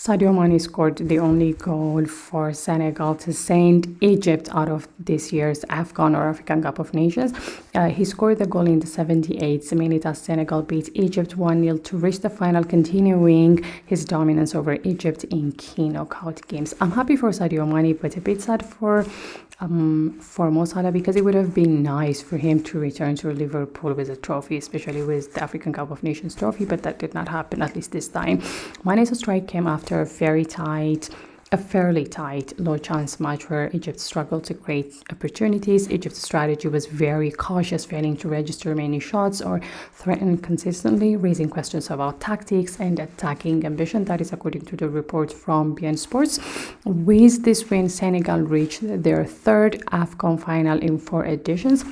Sadio Mané scored the only goal for Senegal to send Egypt out of this year's AFCON or African Cup of Nations. He scored the goal in the 78th minute as Senegal beat Egypt 1-0 to reach the final, continuing his dominance over Egypt in key knockout games. I'm happy for Sadio Mané, but a bit sad for Mo Salah, because it would have been nice for him to return to Liverpool with a trophy, especially with the African Cup of Nations trophy, but that did not happen, at least this time. Mané's strike came after a fairly tight, low-chance match where Egypt struggled to create opportunities. Egypt's strategy was very cautious, failing to register many shots or threaten consistently, raising questions about tactics and attacking ambition. That is according to the report from BN Sports. With this win, Senegal reached their third AFCON final in 4 editions,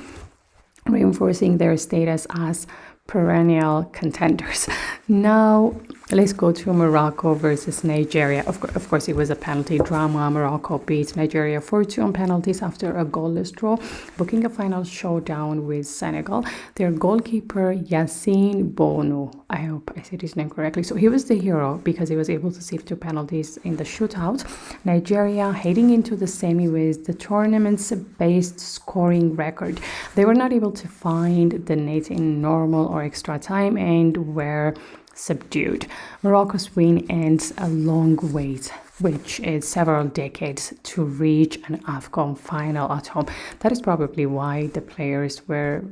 reinforcing their status as perennial contenders. Now, let's go to Morocco versus Nigeria. Of course, it was a penalty drama. Morocco beat Nigeria 4-2 on penalties after a goalless draw, booking a final showdown with Senegal. Their goalkeeper, Yassine Bono, I hope I said his name correctly. So he was the hero because he was able to save 2 penalties in the shootout. Nigeria heading into the semi with the tournament's best scoring record. They were not able to find the net in normal or extra time and were subdued. Morocco's win ends a long wait, which is several decades, to reach an AFCON final at home. That is probably why the players were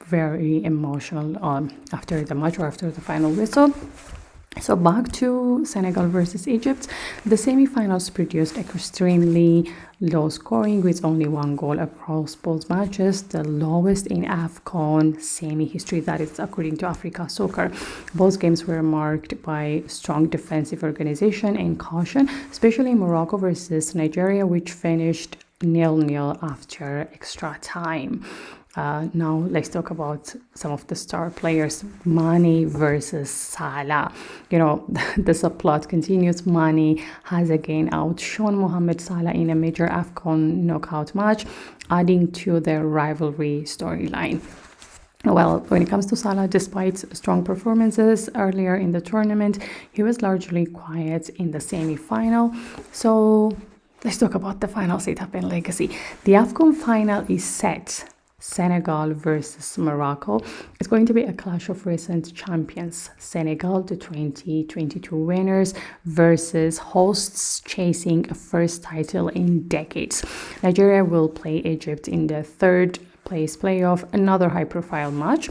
very emotional after the match or after the final whistle. So back to Senegal versus Egypt. The semi-finals produced extremely low scoring with only 1 goal across both matches, the lowest in AFCON semi-history, that is according to Africa Soccer. Both games were marked by strong defensive organization and caution, especially Morocco versus Nigeria, which finished 0-0 after extra time. Now let's talk about some of the star players. Mané versus Salah. The subplot continues. Mané has again outshone Mohamed Salah in a major AFCON knockout match, adding to their rivalry storyline. Well, when it comes to Salah, despite strong performances earlier in the tournament, he was largely quiet in the semi-final. So let's talk about the final setup and legacy. The AFCON final is set. Senegal versus Morocco. It's going to be a clash of recent champions. Senegal, the 2022 winners, versus hosts chasing a first title in decades. Nigeria will play Egypt in the 3rd place playoff, another high-profile match.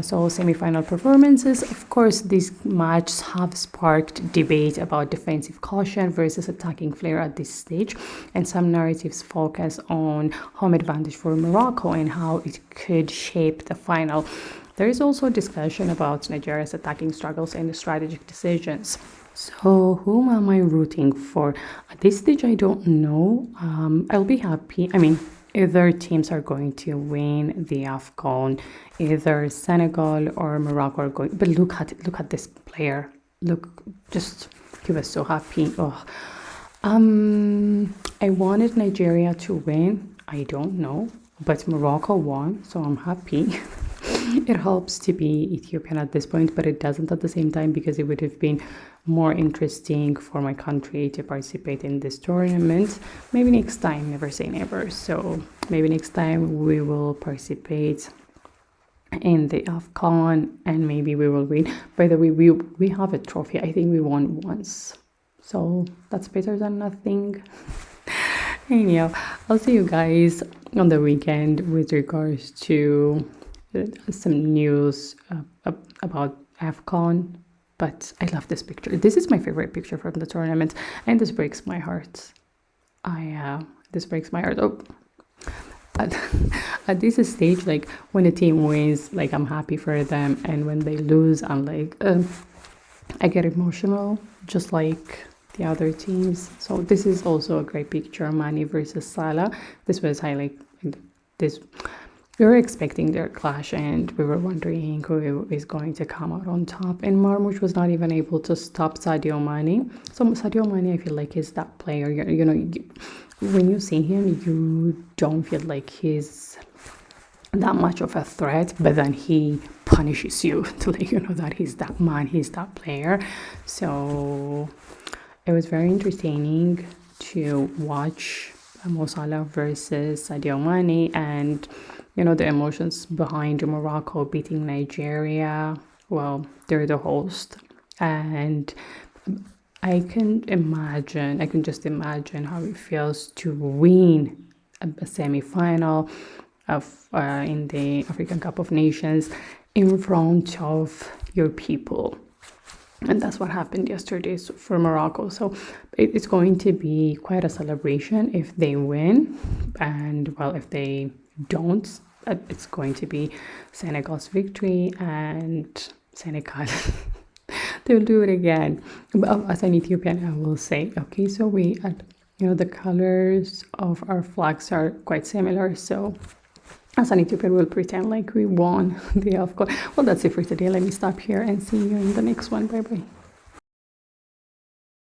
So semi-final performances. Of course, these matches have sparked debate about defensive caution versus attacking flair at this stage, and some narratives focus on home advantage for Morocco and how it could shape the final. There is also discussion about Nigeria's attacking struggles and strategic decisions. So whom am I rooting for? At this stage, I don't know. I'll be happy. Either teams are going to win the AFCON, either Senegal or Morocco are going. But look at this player. He was so happy. I wanted Nigeria to win. I don't know, but Morocco won, so I'm happy. It helps to be Ethiopian at this point, but it doesn't at the same time, because it would have been more interesting for my country to participate in this tournament. Maybe next time, never say never. So maybe next time we will participate in the AFCON and maybe we will win. By the way, we have a trophy. I think we won once. So that's better than nothing. Anyhow, I'll see you guys on the weekend with regards to some news about AFCON. But I love this picture. This is my favorite picture from the tournament, and this breaks my heart. This breaks my heart. At this stage, like when a team wins, like I'm happy for them, and when they lose, I'm like, I get emotional, just like the other teams. So this is also a great picture. Mané versus Salah. This was highlight. This. We were expecting their clash, and we were wondering who is going to come out on top. And Marmoush was not even able to stop Sadio Mané. So Sadio Mané, I feel like, is that player. When you see him, you don't feel like he's that much of a threat, but then he punishes you to let you know that he's that man, he's that player. So it was very entertaining to watch Mo Salah versus Sadio Mané, and the emotions behind Morocco beating Nigeria. Well, they're the host, and I can just imagine how it feels to win a semi-final of in the African Cup of Nations in front of your people. And that's what happened yesterday for Morocco. So it's going to be quite a celebration if they win. And well, if they don't, it's going to be Senegal's victory, and Senegal they'll do it again. But as an Ethiopian, I will say, okay, so the colors of our flags are quite similar. So as an Ethiopian, we'll pretend like we won the AFCON. Well, that's it for today. Let me stop here and see you in the next one. Bye bye.